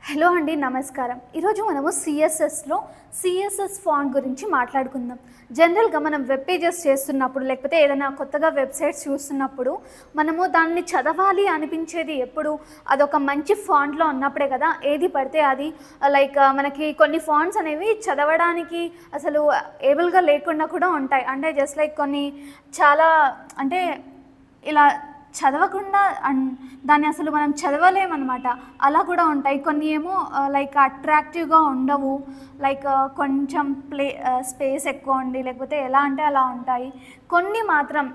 Hello అండి, నమస్కారం. ఈరోజు మనము సిఎస్ఎస్ ఫాంట్ గురించి మాట్లాడుకుందాం. జనరల్గా మనం వెబ్ పేజెస్ చేస్తున్నప్పుడు లేకపోతే ఏదైనా కొత్తగా వెబ్సైట్స్ చూస్తున్నప్పుడు మనము దాన్ని చదవాలి అనిపించేది ఎప్పుడు అదొక మంచి ఫాంట్లో ఉన్నప్పుడే కదా. ఏది పడితే అది మనకి కొన్ని ఫాంట్స్ అనేవి చదవడానికి అసలు ఏబుల్గా లేకుండా కూడా ఉంటాయి. అంటే జస్ట్ లైక్ కొన్ని చాలా అంటే ఇలా చదవకుండా దాన్ని అసలు మనం చదవలేమనమాట. అలా కూడా ఉంటాయి. కొన్ని ఏమో అట్రాక్టివ్గా ఉండవు. కొంచెం స్పేస్ ఎక్కువ ఉండి లేకపోతే ఎలా అంటే అలా ఉంటాయి. కొన్ని మాత్రం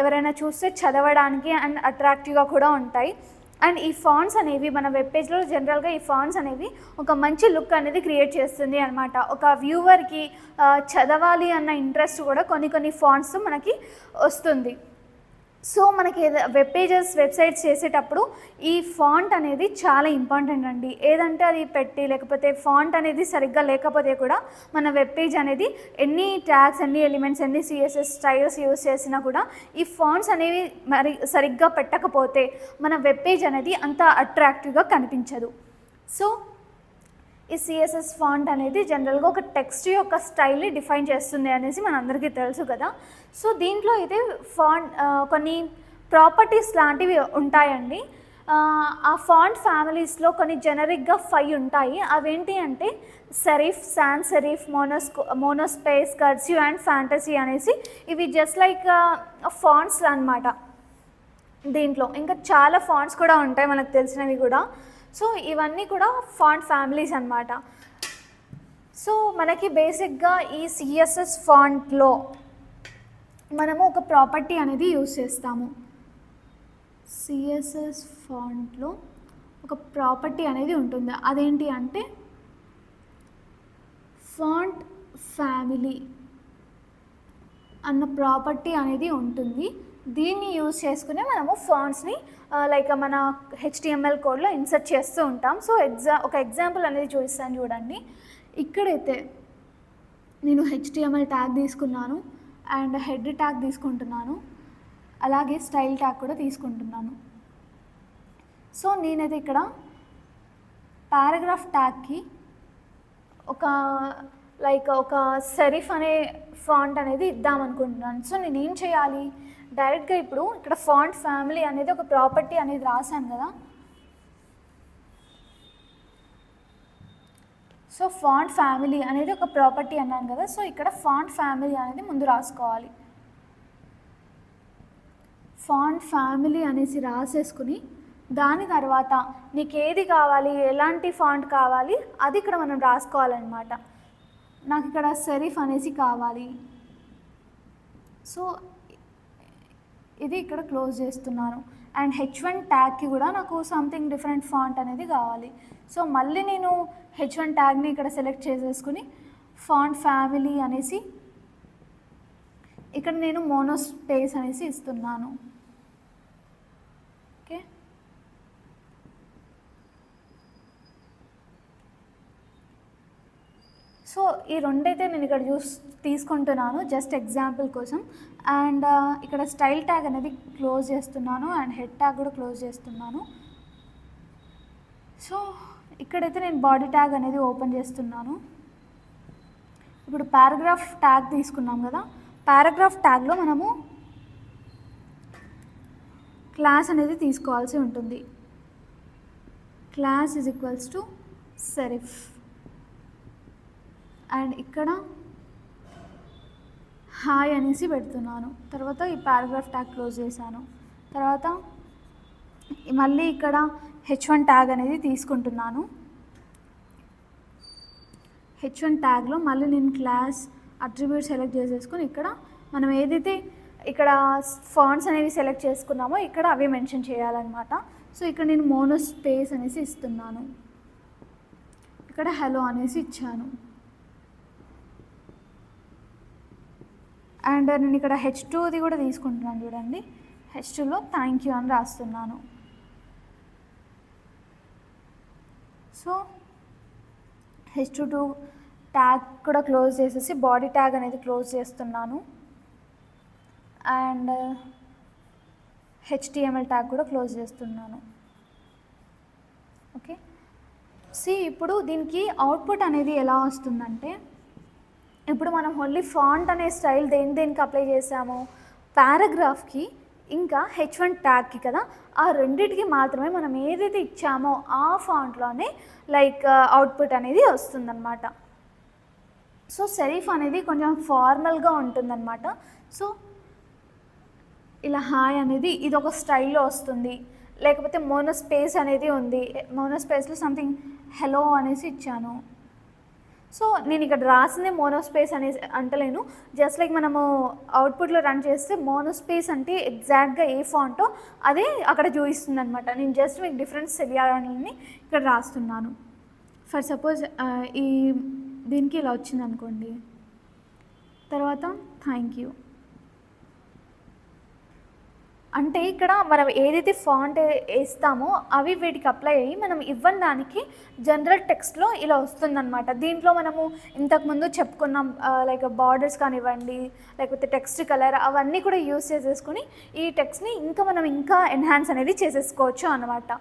ఎవరైనా చూస్తే చదవడానికి అండ్ అట్రాక్టివ్గా కూడా ఉంటాయి. అండ్ ఈ ఫాంట్స్ అనేవి మన వెబ్ పేజ్లో జనరల్గా ఈ ఫాంట్స్ అనేవి ఒక మంచి లుక్ అనేది క్రియేట్ చేస్తుంది అనమాట. ఒక వ్యూవర్కి చదవాలి అన్న ఇంట్రెస్ట్ కూడా కొన్ని ఫాంట్స్ మనకి వస్తుంది. సో మనకి వెబ్సైట్స్ చేసేటప్పుడు ఈ ఫాంట్ అనేది చాలా ఇంపార్టెంట్ అండి. ఏదంటే అది పెట్టి లేకపోతే ఫాంట్ అనేది సరిగ్గా లేకపోతే కూడా మన వెబ్ పేజ్ అనేది ఎన్ని ట్యాగ్స్, ఎన్ని ఎలిమెంట్స్, ఎన్ని సిఎస్ఎస్ స్టైల్స్ యూస్ చేసినా కూడా ఈ ఫాంట్స్ అనేవి మరి సరిగ్గా పెట్టకపోతే మన వెబ్ పేజ్ అనేది అంత అట్రాక్టివ్గా కనిపించదు. సో ఈ సిఎస్ఎస్ ఫాంట్ అనేది జనరల్గా ఒక టెక్స్ట్ యొక్క స్టైల్ని డిఫైన్ చేస్తుంది అనేసి మనందరికీ తెలుసు కదా. సో దీంట్లో అయితే కొన్ని ప్రాపర్టీస్ లాంటివి ఉంటాయండి. ఆ ఫాంట్ ఫ్యామిలీస్లో కొన్ని జెనరిక్గా 5 ఉంటాయి. అవేంటి అంటే serif, sans serif, monospace, cursive and fantasy అనేసి ఇవి జస్ట్ లైక్ ఫాంట్స్ అన్నమాట. దీంట్లో ఇంకా చాలా ఫాంట్స్ కూడా ఉంటాయి మనకు తెలిసినవి కూడా. సో ఇవన్నీ కూడా ఫాంట్ ఫ్యామిలీస్ అన్నమాట. సో మనకి బేసిక్గా ఈ సిఎస్ఎస్ ఫాంట్లో మనము ఒక ప్రాపర్టీ అనేది యూజ్ చేస్తాము. సిఎస్ఎస్ ఫాంట్లో ఒక ప్రాపర్టీ అనేది ఉంటుంది. అదేంటి అంటే ఫాంట్ ఫ్యామిలీ అన్న ప్రాపర్టీ అనేది ఉంటుంది. దీన్ని యూజ్ చేసుకునే మనము ఫాంట్స్ని మన HTML కోడ్లో ఇన్సర్ట్ చేస్తూ ఉంటాం. సో ఒక ఎగ్జాంపుల్ అనేది చూపిస్తాను చూడండి. ఇక్కడైతే నేను HTML ట్యాగ్ తీసుకున్నాను అండ్ హెడ్ ట్యాగ్ తీసుకుంటున్నాను, అలాగే స్టైల్ ట్యాగ్ కూడా తీసుకుంటున్నాను. సో నేనైతే ఇక్కడ పారాగ్రాఫ్ ట్యాగ్కి ఒక సెరిఫ్ అనే ఫాంట్ అనేది ఇద్దామనుకుంటున్నాను. సో నేను ఏం చేయాలి, డైరెక్ట్గా ఇప్పుడు ఇక్కడ ఫాంట్ ఫ్యామిలీ అనేది ఒక ప్రాపర్టీ అనేది రాశాను కదా. సో ఫాంట్ ఫ్యామిలీ అనేది ఒక ప్రాపర్టీ అన్నాను కదా. సో ఇక్కడ ఫాంట్ ఫ్యామిలీ అనేది ముందు రాసుకోవాలి. ఫాంట్ ఫ్యామిలీ అనేసి రాసేసుకుని దాని తర్వాత నీకు ఏది కావాలి, ఎలాంటి ఫాంట్ కావాలి అది ఇక్కడ మనం రాసుకోవాలన్నమాట. నాకు ఇక్కడ సెరిఫ్ అనేసి కావాలి. సో ఇది ఇక్కడ క్లోజ్ చేస్తున్నాను. అండ్ H1 ట్యాగ్కి కూడా నాకు సంథింగ్ డిఫరెంట్ ఫాంట్ అనేది కావాలి. సో మళ్ళీ నేను H1 ట్యాగ్ని ఇక్కడ సెలెక్ట్ చేసేసుకుని ఫాంట్ ఫ్యామిలీ అనేసి ఇక్కడ నేను మోనోస్పేస్ అనేసి ఇస్తున్నాను. ఓకే, సో ఈ రెండైతే నేను ఇక్కడ తీసుకుంటున్నాను జస్ట్ ఎగ్జాంపుల్ కోసం. అండ్ ఇక్కడ స్టైల్ ట్యాగ్ అనేది క్లోజ్ చేస్తున్నాను అండ్ హెడ్ ట్యాగ్ కూడా క్లోజ్ చేస్తున్నాను. సో ఇక్కడైతే నేను బాడీ ట్యాగ్ అనేది ఓపెన్ చేస్తున్నాను. ఇప్పుడు పారాగ్రాఫ్ ట్యాగ్ తీసుకున్నాం కదా. పారాగ్రాఫ్ ట్యాగ్లో మనము క్లాస్ అనేది తీసుకోవాల్సి ఉంటుంది. Class is equals to serif. And ఇక్కడ హాయ్ అనేసి పెడుతున్నాను. తర్వాత ఈ పారాగ్రాఫ్ ట్యాగ్ క్లోజ్ చేశాను. తర్వాత మళ్ళీ ఇక్కడ H1 ట్యాగ్ అనేది తీసుకుంటున్నాను. H1 ట్యాగ్లో మళ్ళీ నేను క్లాస్ అట్రిబ్యూట్ సెలెక్ట్ చేసేసుకుని ఇక్కడ మనం ఏదైతే ఇక్కడ ఫాంట్స్ అనేవి సెలెక్ట్ చేసుకున్నామో ఇక్కడ అవి మెన్షన్ చేయాలన్నమాట. సో ఇక్కడ నేను మోనోస్పేస్ అనేసి ఇస్తున్నాను. ఇక్కడ హలో అనేసి ఇచ్చాను. అండ్ నేను ఇక్కడ H2ది కూడా తీసుకుంటున్నాను చూడండి. H2లో థ్యాంక్ యూ అని రాస్తున్నాను. సో H2 ట్యాగ్ కూడా క్లోజ్ చేసేసి బాడీ ట్యాగ్ అనేది క్లోజ్ చేస్తున్నాను. అండ్ HTML ట్యాగ్ కూడా క్లోజ్ చేస్తున్నాను. ఇప్పుడు దీనికి అవుట్పుట్ అనేది ఎలా వస్తుందంటే, ఇప్పుడు మనం ఓన్లీ ఫాంట్ అనే స్టైల్ దేనికి అప్లై చేసాము, పారాగ్రాఫ్కి ఇంకా H1 ట్యాగ్కి కదా, ఆ రెండిటికి మాత్రమే మనం ఏదైతే ఇచ్చామో ఆ ఫాంట్లోనే అవుట్పుట్ అనేది వస్తుందన్నమాట. సో సెరిఫ్ అనేది కొంచెం ఫార్మల్గా ఉంటుందన్నమాట. సో ఇలా హాయ్ అనేది ఇది ఒక స్టైల్లో వస్తుంది, లేకపోతే మోనోస్పేస్ అనేది ఉంది, మోనోస్పేస్లో సంథింగ్ హలో అనేసి ఇచ్చాను. సో నేను ఇక్కడ రాసిందే మోనోస్పేస్ అనేసి అంటలేను, జస్ట్ లైక్ మనము అవుట్పుట్లో రన్ చేస్తే మోనోస్పేస్ అంటే ఎగ్జాక్ట్గా ఏ ఫాంటో అదే అక్కడ చూపిస్తుంది అనమాట. నేను జస్ట్ మీకు డిఫరెన్స్ తెలియాలని ఇక్కడ రాస్తున్నాను. ఫర్ సపోజ్ ఈ దీనికి ఇలా వచ్చింది అనుకోండి, తర్వాత థ్యాంక్ యూ అంటే ఇక్కడ మనం ఏదైతే ఫాంట్ వేస్తామో అవి వీటికి అప్లై అయ్యి మనం ఇవ్వని దానికి జనరల్ టెక్స్ట్లో ఇలా వస్తుందన్నమాట. దీంట్లో మనము ఇంతకుముందు చెప్పుకున్నాం లైక్ బార్డర్స్ కానివ్వండి, లేకపోతే టెక్స్ట్ కలర్ అవన్నీ కూడా యూస్ చేసేసుకుని ఈ టెక్స్ట్ని మనం ఇంకా ఎన్హాన్స్ అనేది చేసేసుకోవచ్చు అన్నమాట.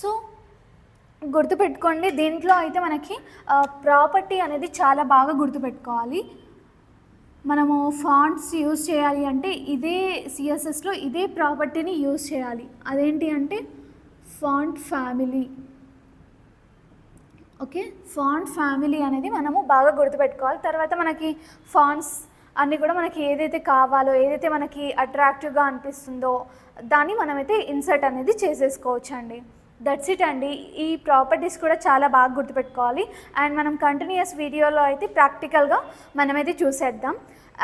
సో గుర్తుపెట్టుకోండి, దీంట్లో అయితే మనకి ప్రాపర్టీ అనేది చాలా బాగా గుర్తుపెట్టుకోవాలి. మనము ఫాంట్స్ యూజ్ చేయాలి అంటే ఇదే సిఎస్ఎస్లో ఇదే ప్రాపర్టీని యూజ్ చేయాలి. అదేంటి అంటే font family. Okay, font family అనేది మనము బాగా గుర్తుపెట్టుకోవాలి. తర్వాత మనకి ఫాంట్స్ అన్నీ కూడా మనకి ఏదైతే కావాలో, ఏదైతే మనకి అట్రాక్టివ్గా అనిపిస్తుందో దాన్ని మనమైతే ఇన్సర్ట్ అనేది చేసేసుకోవచ్చు అండి. దట్స్ ఇట్ అండి. ఈ ప్రాపర్టీస్ కూడా చాలా బాగా గుర్తుపెట్టుకోవాలి. అండ్ మనం కంటిన్యూస్ వీడియోలో అయితే ప్రాక్టికల్గా మనమైతే చూసేద్దాం.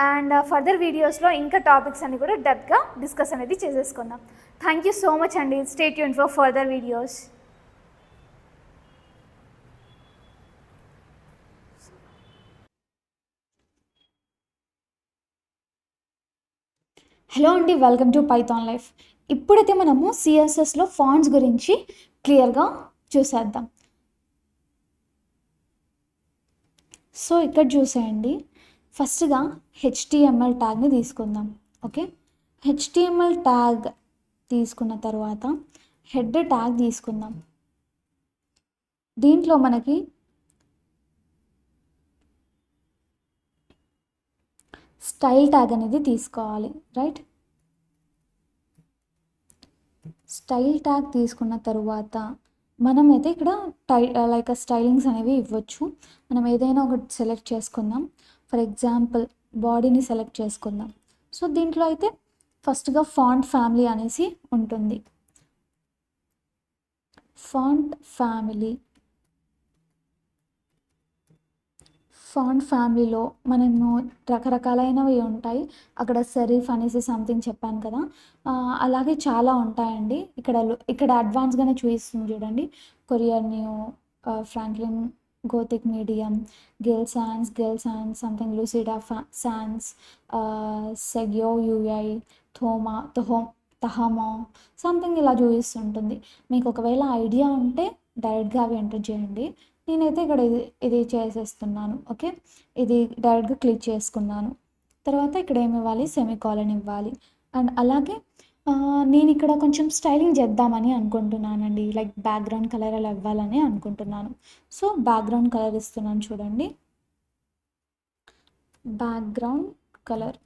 అండ్ ఫర్దర్ వీడియోస్లో ఇంకా టాపిక్స్ అన్ని కూడా డెప్త్గా డిస్కస్ అనేది చేసేసుకుందాం. థ్యాంక్ యూ సో మచ్ అండి. Stay tune for further videos. Hello అండి, వెల్కమ్ టు పైథాన్ లైఫ్. ఇప్పుడైతే మనము సిఎస్ఎస్లో ఫాంట్స్ గురించి క్లియర్గా చూసేద్దాం. సో ఇక్కడ చూసేయండి, ఫస్ట్గా HTML ట్యాగ్ని తీసుకుందాం. ఓకే, HTML ట్యాగ్ తీసుకున్న తర్వాత హెడ్ ట్యాగ్ తీసుకుందాం. దీంట్లో మనకి స్టైల్ ట్యాగ్ అనేది తీసుకోవాలి, రైట్? స్టైల్ ట్యాగ్ తీసుకున్న తర్వాత మనమైతే ఇక్కడ స్టైలింగ్స్ అనేవి ఇవ్వచ్చు. మనం ఏదైనా ఒకటి సెలెక్ట్ చేసుకుందాం. ఫర్ ఎగ్జాంపుల్ బాడీని సెలెక్ట్ చేసుకుందాం. సో దీంట్లో అయితే ఫస్ట్గా ఫాంట్ ఫ్యామిలీ అనేసి ఉంటుంది. ఫాంట్ ఫ్యామిలీలో మనము రకరకాలైనవి ఉంటాయి. అక్కడ సెరిఫ్ అనేసి సంథింగ్ చెప్పాను కదా, అలాగే చాలా ఉంటాయండి. ఇక్కడ అడ్వాన్స్గానే చూపిస్తుంది చూడండి. Courier New, Franklin Gothic Medium, Gill Sans something Lucida Sans, Segoe UI, Tahoma something ఇలా చూపిస్తుంటుంది. మీకు ఒకవేళ ఐడియా ఉంటే డైరెక్ట్గా అవి ఎంటర్ చేయండి. నేనైతే ఇక్కడ ఇది చేసేస్తున్నాను. ఓకే, ఇది డైరెక్ట్గా క్లిక్ చేసుకున్నాను. తర్వాత ఇక్కడ ఏమి ఇవ్వాలి, సెమీకాలన్ ఇవ్వాలి. అండ్ అలాగే నేను ఇక్కడ కొంచెం స్టైలింగ్ చేద్దామని అనుకుంటున్నానండి, లైక్ బ్యాక్గ్రౌండ్ కలర్ అలా ఇవ్వాలని అనుకుంటున్నాను. సో బ్యాక్గ్రౌండ్ కలర్ ఇస్తున్నాను చూడండి. బ్యాక్గ్రౌండ్ కలర్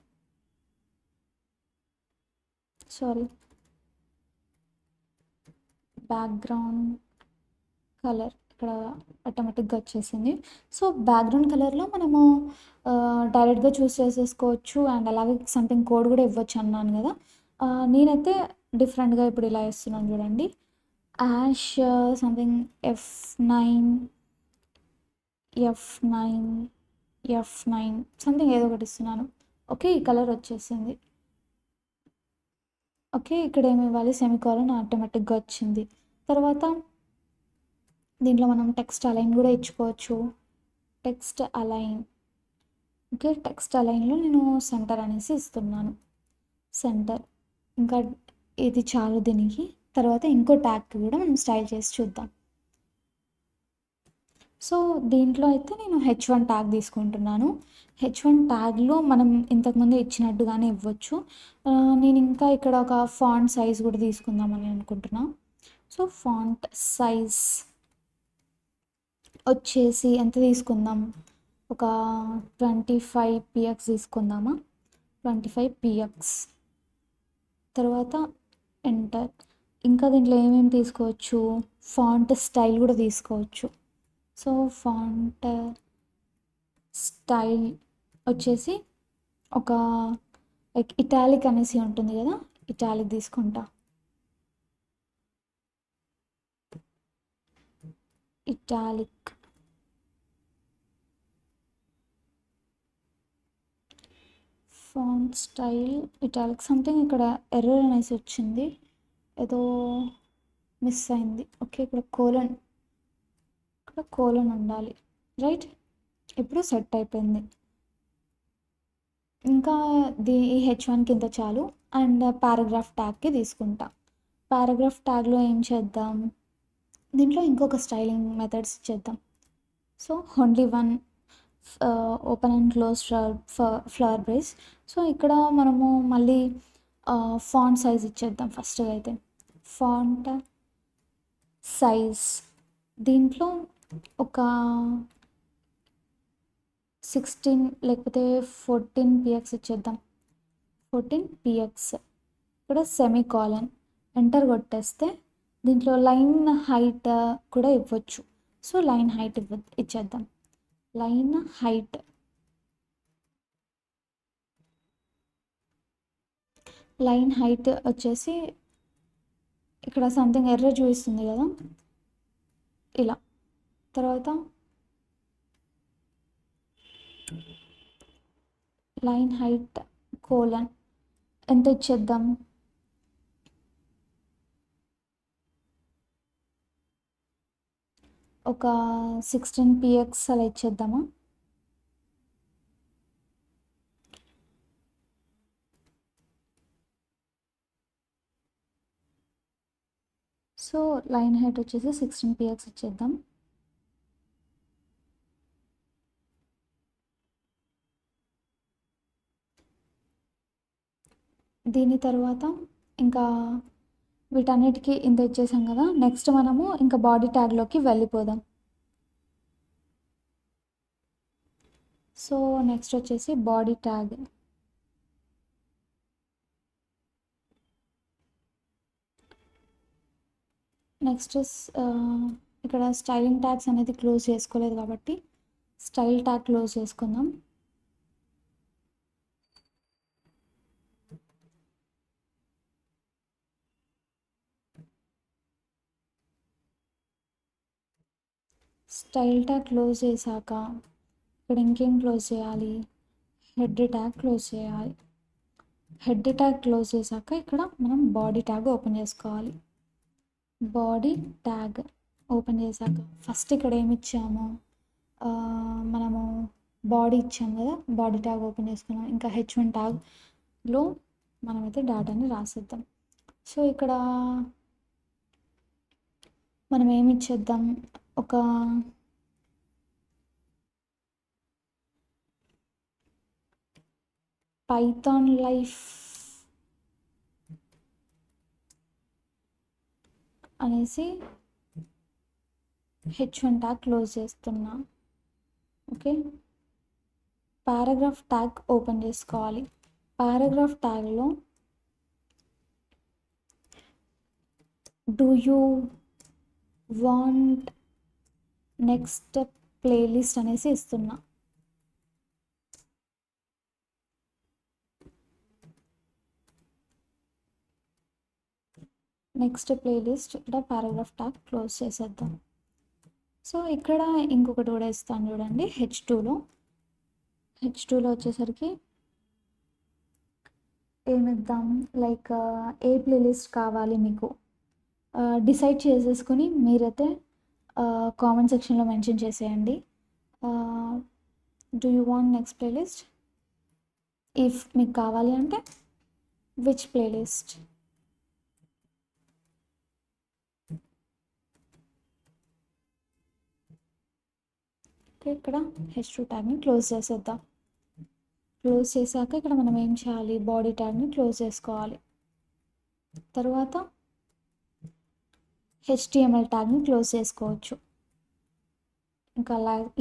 ఇక్కడ ఆటోమేటిక్గా వచ్చేసింది. సో బ్యాక్గ్రౌండ్ కలర్లో మనము డైరెక్ట్గా చూస్ చేసేసుకోవచ్చు. అండ్ అలాగే సంథింగ్ కోడ్ కూడా ఇవ్వచ్చు అన్నాను కదా. నేనైతే డిఫరెంట్గా ఇప్పుడు ఇలా ఇస్తున్నాను చూడండి. యాష్ సంథింగ్ F9 సంథింగ్ ఏదో ఒకటి ఇస్తున్నాను. ఓకే, ఈ కలర్ వచ్చేసింది. ఓకే, ఇక్కడ ఏమి ఇవ్వాలి, సెమీకాలన్ ఆటోమేటిక్గా వచ్చింది. తర్వాత దీంట్లో మనం టెక్స్ట్ అలైన్ కూడా ఇచ్చుకోవచ్చు. Text align. ఓకే, టెక్స్ట్ అలైన్లో నేను సెంటర్ అనేసి ఇస్తున్నాను. సెంటర్. ఇంకా ఇది చాలు దీనికి. తర్వాత ఇంకో ట్యాగ్కి కూడా మనం స్టైల్ చేసి చూద్దాం. సో దీంట్లో అయితే నేను H1 ట్యాగ్ తీసుకుంటున్నాను. H1 ట్యాగ్లో మనం ఇంతకుముందు ఇచ్చినట్టుగానే ఇవ్వచ్చు. నేను ఇంకా ఇక్కడ ఒక ఫాంట్ సైజ్ కూడా తీసుకుందామని అనుకుంటున్నాను. సో ఫాంట్ సైజ్ వచ్చేసి ఎంత తీసుకుందాం, ఒక 25 px తీసుకుందామా, 25 px. తర్వాత ఎంటర్. ఇంకా దీంట్లో ఏమేమి తీసుకోవచ్చు, ఫాంట్ స్టైల్ కూడా తీసుకోవచ్చు. సో ఫాంట్ స్టైల్ వచ్చేసి ఒక లైక్ ఇటాలిక్ అనేసి ఉంటుంది కదా, ఇటాలిక్ తీసుకుంటా. Italic. Font style italic something ఇక్కడ ఎర్రర్ అనేసి వచ్చింది, ఏదో మిస్ అయింది. ఓకే, ఇక్కడ కోలన్ ఉండాలి, రైట్. ఇప్పుడు సెట్ అయిపోయింది. ఇంకా ఈ H1 కింద చాలు. అండ్ పారాగ్రాఫ్ ట్యాగ్కి తీసుకుంటా. పారాగ్రాఫ్ ట్యాగ్లో ఏం చేద్దాం, దీంట్లో ఇంకొక స్టైలింగ్ మెథడ్స్ చేద్దాం. So only one open and close flower brace. So ఇక్కడ మనము మళ్ళీ ఫాంట్ సైజ్ ఇచ్చేద్దాం ఫస్ట్గా అయితే. ఫాంట్ సైజ్ దీంట్లో ఒక 16 లేకపోతే 14 px ఇచ్చేద్దాం. 14 px. ఇక్కడ సెమీకాలన్ ఎంటర్ కొట్టేస్తే దీంట్లో లైన్ హైట్ కూడా ఇవ్వచ్చు. సో లైన్ హైట్ ఇచ్చేద్దాం. లైన్ హైట్ వచ్చేసి ఇక్కడ సంథింగ్ ఎర్రర్ చూపిస్తుంది కదా, ఇలా. తర్వాత లైన్ హైట్ కోలన్ ఎంత ఇచ్చేద్దాం, ఒక 16 px అలా ఇచ్చేద్దామా. సో లైన్ హైట్ వచ్చేసి 16 px ఇచ్చేద్దాం. దీని తర్వాత ఇంకా వీటన్నిటికీ ఇంత ఇచ్చేసాం కదా. నెక్స్ట్ మనము ఇంకా బాడీ ట్యాగ్లోకి వెళ్ళిపోదాం. సో నెక్స్ట్ వచ్చేసి బాడీ ట్యాగ్. నెక్స్ట్ ఇక్కడ స్టైలింగ్ ట్యాగ్స్ అనేది క్లోజ్ చేసుకోలేదు కాబట్టి స్టైల్ ట్యాగ్ క్లోజ్ చేసుకుందాం. స్టైల్ ట్యాగ్ క్లోజ్ చేశాక ఇక్కడ ఇంకేం క్లోజ్ చేయాలి, హెడ్ ట్యాగ్ క్లోజ్ చేయాలి. హెడ్ ట్యాగ్ క్లోజ్ చేశాక ఇక్కడ మనం బాడీ ట్యాగ్ ఓపెన్ చేసుకోవాలి. బాడీ ట్యాగ్ ఓపెన్ చేశాక ఫస్ట్ ఇక్కడ ఏమి ఇచ్చాము, మనము బాడీ ఇచ్చాము కదా, బాడీ ట్యాగ్ ఓపెన్ చేసుకున్నాం. ఇంకా H1 ట్యాగ్లో మనమైతే డేటాని రాసేద్దాం. సో ఇక్కడ మనం ఏమి ఇచ్చేద్దాం, ఒక పైథాన్ లైఫ్ అనేసి H1 ట్యాగ్ క్లోజ్ చేస్తున్నా. ఓకే, పారాగ్రాఫ్ ట్యాగ్ ఓపెన్ చేసుకోవాలి. పారాగ్రాఫ్ ట్యాగ్లో do you want next playlist అనేసి ఇస్తున్నా. నెక్స్ట్ ప్లేలిస్ట్ ఇక్కడ పారాగ్రాఫ్ ట్యాగ్ క్లోజ్ చేసేద్దాం. సో ఇక్కడ ఇంకొకటి కూడా ఇస్తాను చూడండి, H2లో వచ్చేసరికి ఏమిద్దాం, లైక్ ఏ ప్లేలిస్ట్ కావాలి మీకు డిసైడ్ చేసేసుకొని మీరైతే కామెంట్ సెక్షన్లో మెన్షన్ చేసేయండి. Do you want next playlist, if మీకు కావాలి అంటే విచ్ ప్లేలిస్ట్. ఇక్కడ H2 ట్యాగ్ని క్లోజ్ చేసేద్దాం. క్లోజ్ చేశాక ఇక్కడ మనం ఏం చేయాలి, బాడీ ట్యాగ్ని క్లోజ్ చేసుకోవాలి. తర్వాత HTML ట్యాగ్ని క్లోజ్ చేసుకోవచ్చు. ఇంకా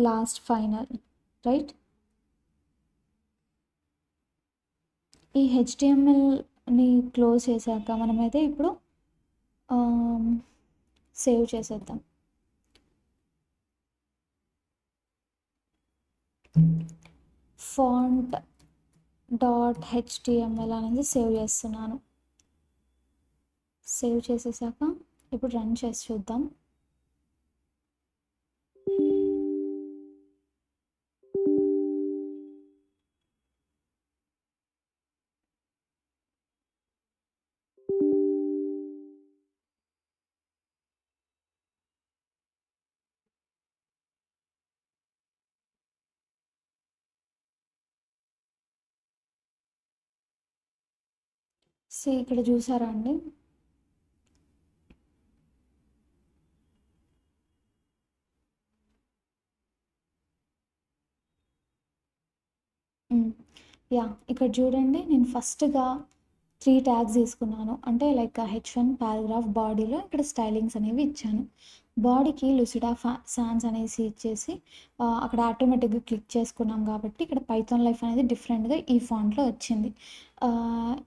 లాస్ట్ ఫైనల్, రైట్? ఈ హెచ్టిఎంఎల్ని క్లోజ్ చేశాక మనమైతే ఇప్పుడు సేవ్ చేసేద్దాం. ఫాంట్ డాట్ హెచ్టిఎంఎల్ అనేది సేవ్ చేస్తున్నాను. సేవ్ చేసేసాక ఇప్పుడు రన్ చేసి చూద్దాం. ఇక్కడ చూసారా అండి? యా, ఇక్కడ చూడండి, నేను ఫస్ట్గా 3 ట్యాగ్స్ తీసుకున్నాను. అంటే లైక్ H1 పారాగ్రాఫ్, బాడీలో ఇక్కడ స్టైలింగ్స్ అనేవి ఇచ్చాను. బాడీకి లుసిడా సాన్స్ అనేసి ఇచ్చేసి అక్కడ ఆటోమేటిక్గా క్లిక్ చేసుకున్నాం కాబట్టి ఇక్కడ పైథాన్ లైఫ్ అనేది డిఫరెంట్గా ఈ ఫాంట్లో వచ్చింది.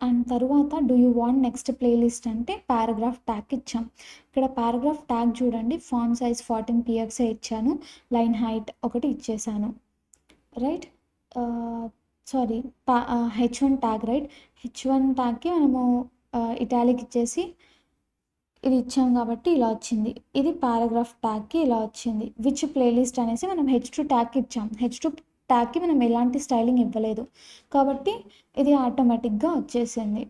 అండ్ తరువాత do you want next playlist అంటే పారాగ్రాఫ్ ట్యాగ్ ఇచ్చాం. ఇక్కడ పారాగ్రాఫ్ ట్యాగ్ చూడండి, ఫాంట్ సైజ్ 14 px ఇచ్చాను, లైన్ హైట్ ఒకటి ఇచ్చేసాను, right? Sorry, H1 tag, right? H1 ట్యాగ్కి మనము ఇటాలిక్ ఇచ్చేసి ఇది ఇచ్చాం కాబట్టి ఇలా వచ్చింది. ఇది పారాగ్రాఫ్ ట్యాగ్కి ఇలా వచ్చింది. విచ్ ప్లేలిస్ట్ అనేసి మనం H2 ట్యాగ్కి ఇచ్చాం. H2 ట్యాగ్కి మనం ఎలాంటి స్టైలింగ్ ఇవ్వలేదు కాబట్టి ఇది ఆటోమేటిక్గా వచ్చేసింది.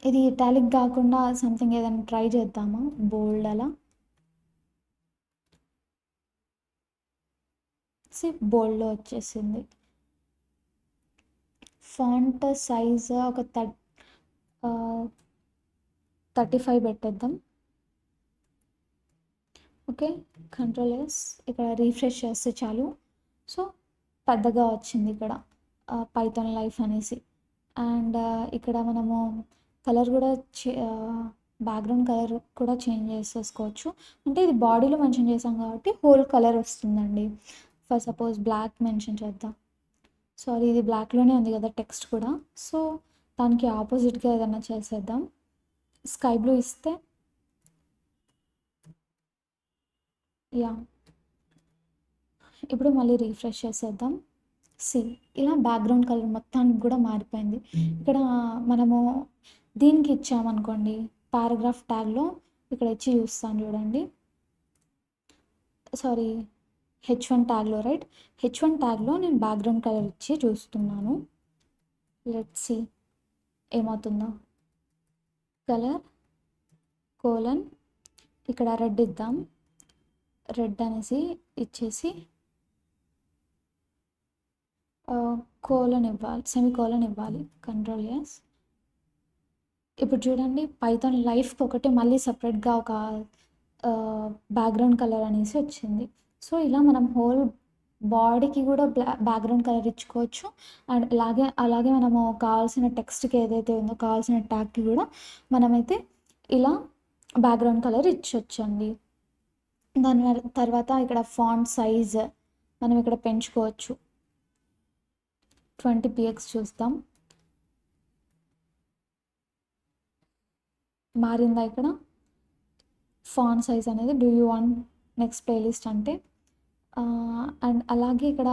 ఇది ఇటాలిక్ కాకుండా సంథింగ్ ఏదైనా ట్రై చేద్దామా? బోల్డ్ అలా బోల్డ్లో వచ్చేసింది. ఫాంట్ సైజ్ ఒక 35 పెట్టేద్దాం. ఓకే, కంట్రోల్-S. ఇక్కడ రీఫ్రెష్ చేస్తే చాలు. సో పెద్దగా వచ్చింది ఇక్కడ పైథాన్ లైఫ్ అనేసి. అండ్ ఇక్కడ మనము కలర్ కూడా బ్యాక్గ్రౌండ్ కలర్ కూడా చేంజ్ చేసేసుకోవచ్చు. అంటే ఇది బాడీలో మెన్షన్ చేసాం కాబట్టి హోల్ కలర్ వస్తుందండి. ఫర్ సపోజ్ బ్లాక్ మెన్షన్ చేద్దాం. సారీ, ఇది బ్లాక్లోనే ఉంది కదా టెక్స్ట్ కూడా, సో దానికి ఆపోజిట్గా ఏదైనా చేసేద్దాం. స్కై బ్లూ ఇస్తే యా, ఇప్పుడు మళ్ళీ రీఫ్రెష్ చేసేద్దాం. ఇలా బ్యాక్గ్రౌండ్ కలర్ మొత్తానికి కూడా మారిపోయింది. ఇక్కడ మనము దీనికి ఇచ్చామనుకోండి, పారాగ్రాఫ్ ట్యాగ్లో ఇక్కడ ఇచ్చి చూస్తాను చూడండి. Sorry, H1 ట్యాగ్లో, right? H1 ట్యాగ్లో నేను బ్యాక్గ్రౌండ్ కలర్ ఇచ్చి చూస్తున్నాను. లెట్స్ సీ ఏమవుతుందో. కలర్ కోలన్, ఇక్కడ రెడ్ ఇద్దాం. రెడ్ అనేసి ఇచ్చేసి కోలన్ ఇవ్వాలి, సెమీకోలన్ ఇవ్వాలి. కంట్రోల్-S. ఇప్పుడు చూడండి, పైథాన్ లైఫ్కి ఒకటి మళ్ళీ సపరేట్గా ఒక బ్యాక్గ్రౌండ్ కలర్ అనేసి వచ్చింది. సో ఇలా మనం హోల్ బాడీకి కూడా బ్యాక్గ్రౌండ్ కలర్ ఇచ్చుకోవచ్చు. అండ్ అలాగే మనము కావాల్సిన టెక్స్ట్కి ఏదైతే ఉందో కావాల్సిన ట్యాగ్కి కూడా మనమైతే ఇలా బ్యాక్గ్రౌండ్ కలర్ ఇచ్చొచ్చండి. దాని తర్వాత ఇక్కడ ఫాంట్ సైజ్ మనం ఇక్కడ పెంచుకోవచ్చు. 20 px చూస్తాం. మారిందా? ఇక్కడ ఫాంట్ సైజ్ అనేది do you want next playlist అంటే. అండ్ అలాగే ఇక్కడ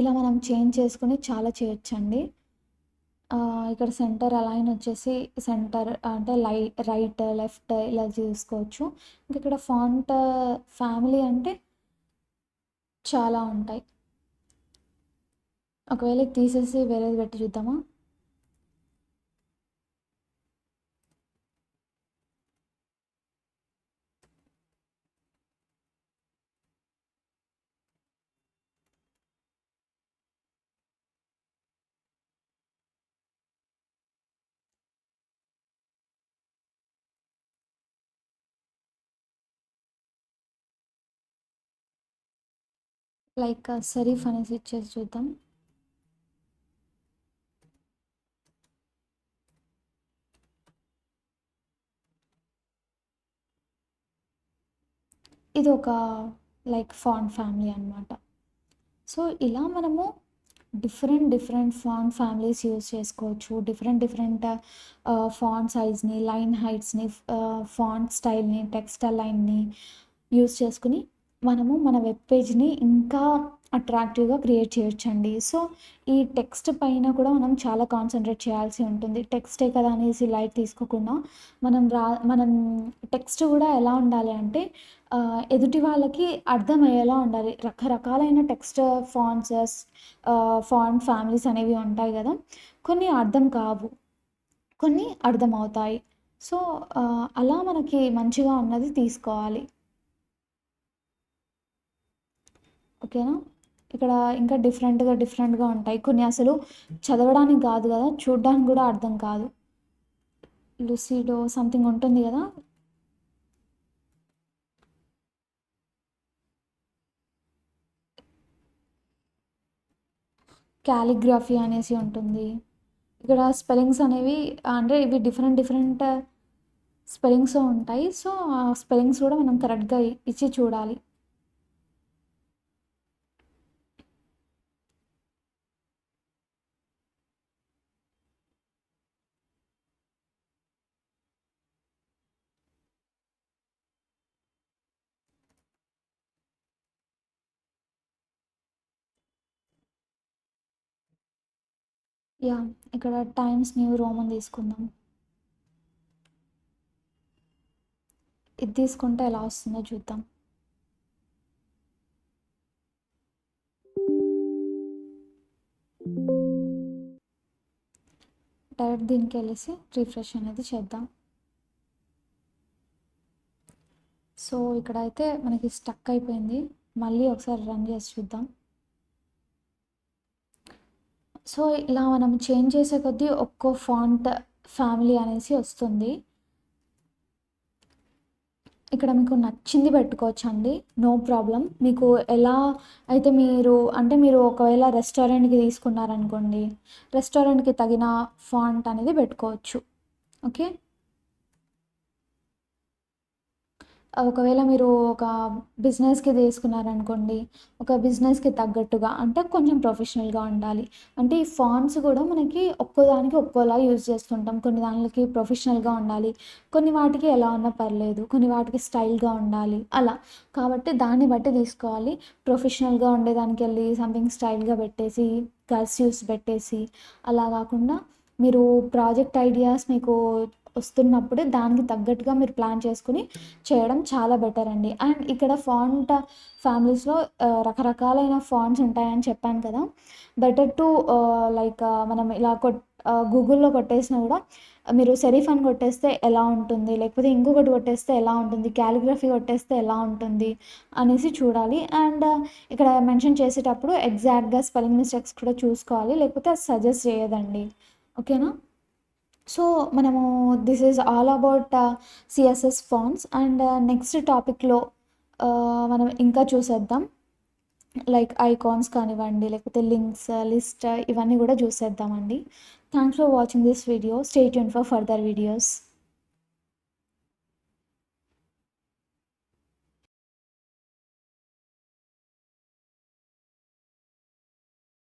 ఇలా మనం చేంజ్ చేసుకుని చాలా చేయొచ్చండి. ఇక్కడ సెంటర్ అలైన్ వచ్చేసి సెంటర్ అంటే రైట్ లెఫ్ట్ ఇలా చూసుకోవచ్చు. ఇంకా ఇక్కడ ఫాంట్ ఫ్యామిలీ అంటే చాలా ఉంటాయి. ఒకవేళ తీసేసి వేరేది పెట్టి చూద్దామా? లైక్ సెరీఫ్ అనేసి ఇచ్చేసి చూద్దాం. ఇది ఒక లైక్ ఫాంట్ ఫ్యామిలీ అనమాట. సో ఇలా మనము డిఫరెంట్ ఫాంట్ ఫ్యామిలీస్ యూజ్ చేసుకోవచ్చు. డిఫరెంట్ ఫాంట్ సైజ్ని, లైన్ హైట్స్ని, ఫాంట్ స్టైల్ని, టెక్స్ట్ అలైన్ని యూజ్ చేసుకుని మనము మన వెబ్ పేజ్ని ఇంకా అట్రాక్టివ్గా క్రియేట్ చేయొచ్చండి. సో ఈ టెక్స్ట్ పైన కూడా మనం చాలా కాన్సన్ట్రేట్ చేయాల్సి ఉంటుంది. టెక్స్టే కదా అనేసి లైట్ తీసుకోకుండా మనం టెక్స్ట్ కూడా ఎలా ఉండాలి అంటే ఎదుటి వాళ్ళకి అర్థమయ్యేలా ఉండాలి. రకరకాలైన టెక్స్ట్ ఫాంట్ ఫ్యామిలీస్ అనేవి ఉంటాయి కదా, కొన్ని అర్థం కావు, కొన్ని అర్థమవుతాయి. సో అలా మనకి మంచిగా ఉన్నది తీసుకోవాలి. ఓకేనా? ఇక్కడ ఇంకా డిఫరెంట్గా ఉంటాయి. కొన్ని అసలు చదవడానికి కాదు కదా, చూడ్డానికి కూడా అర్థం కాదు. లుసిడో సంథింగ్ ఉంటుంది కదా, కాలిగ్రఫీ అనేసి ఉంటుంది. ఇక్కడ స్పెల్లింగ్స్ అనేవి అంటే ఇవి డిఫరెంట్ స్పెల్లింగ్స్ ఉంటాయి. సో ఆ స్పెల్లింగ్స్ కూడా మనం కరెక్ట్గా ఇచ్చి చూడాలి. యా, ఇక్కడ టైమ్స్ న్యూ రోమన్ తీసుకుందాం. ఇది తీసుకుంటే ఎలా వస్తుందో చూద్దాం. డైరెక్ట్ దీనికి వెళ్ళేసి రిఫ్రెష్ అనేది చేద్దాం. సో ఇక్కడైతే మనకి స్టక్ అయిపోయింది. మళ్ళీ ఒకసారి రన్ చేసి చూద్దాం. సో ఇలా మనం చేంజ్ చేసే కొద్దీ ఒక్కో ఫాంట్ ఫ్యామిలీ అనేసి వస్తుంది. ఇక్కడ మీకు నచ్చింది పెట్టుకోవచ్చు అండి, నో ప్రాబ్లం. మీకు ఎలా అయితే మీరు ఒకవేళ రెస్టారెంట్కి తీసుకున్నారనుకోండి, రెస్టారెంట్కి తగిన ఫాంట్ అనేది పెట్టుకోవచ్చు. ఓకే, ఒకవేళ మీరు ఒక బిజినెస్కి తీసుకున్నారనుకోండి, ఒక బిజినెస్కి తగ్గట్టుగా అంటే కొంచెం ప్రొఫెషనల్గా ఉండాలి. అంటే ఈ ఫాంట్స్ కూడా మనకి ఒక్కోదానికి ఒక్కోలా యూజ్ చేస్తుంటాం. కొన్ని దానికి ప్రొఫెషనల్గా ఉండాలి, కొన్ని వాటికి ఎలా ఉన్నా పర్లేదు, కొన్ని వాటికి స్టైల్గా ఉండాలి, అలా. కాబట్టి దాన్ని బట్టి తీసుకోవాలి. ప్రొఫెషనల్గా ఉండేదానికి వెళ్ళి సంథింగ్ స్టైల్గా పెట్టేసి కర్సివ్స్ పెట్టేసి అలా కాకుండా మీరు ప్రాజెక్ట్ ఐడియాస్ మీకు వస్తున్నప్పుడే దానికి తగ్గట్టుగా మీరు ప్లాన్ చేసుకుని చేయడం చాలా బెటర్ అండి. అండ్ ఇక్కడ ఫాంట్ ఫ్యామిలీస్లో రకరకాలైన ఫాంట్స్ ఉంటాయని చెప్పాను కదా. బెటర్ టు లైక్ మనం ఇలా గూగుల్లో కొట్టేసినా కూడా మీరు సెరిఫ్ అని కొట్టేస్తే ఎలా ఉంటుంది, లేకపోతే ఇంకొకటి కొట్టేస్తే ఎలా ఉంటుంది, క్యాలిగ్రఫీ కొట్టేస్తే ఎలా ఉంటుంది అనేసి చూడాలి. అండ్ ఇక్కడ మెన్షన్ చేసేటప్పుడు ఎగ్జాక్ట్గా స్పెల్లింగ్ మిస్టేక్స్ కూడా చూసుకోవాలి, లేకపోతే అది సజెస్ట్ చేయదండి. ఓకేనా? సో మనము this is all about CSS fonts. And next టాపిక్లో మనం ఇంకా చూసేద్దాం, లైక్ ఐకాన్స్ కానివ్వండి, లేకపోతే లింక్స్, లిస్ట్, ఇవన్నీ కూడా చూసేద్దామండి. Thanks for watching this video. Stay tune for further videos.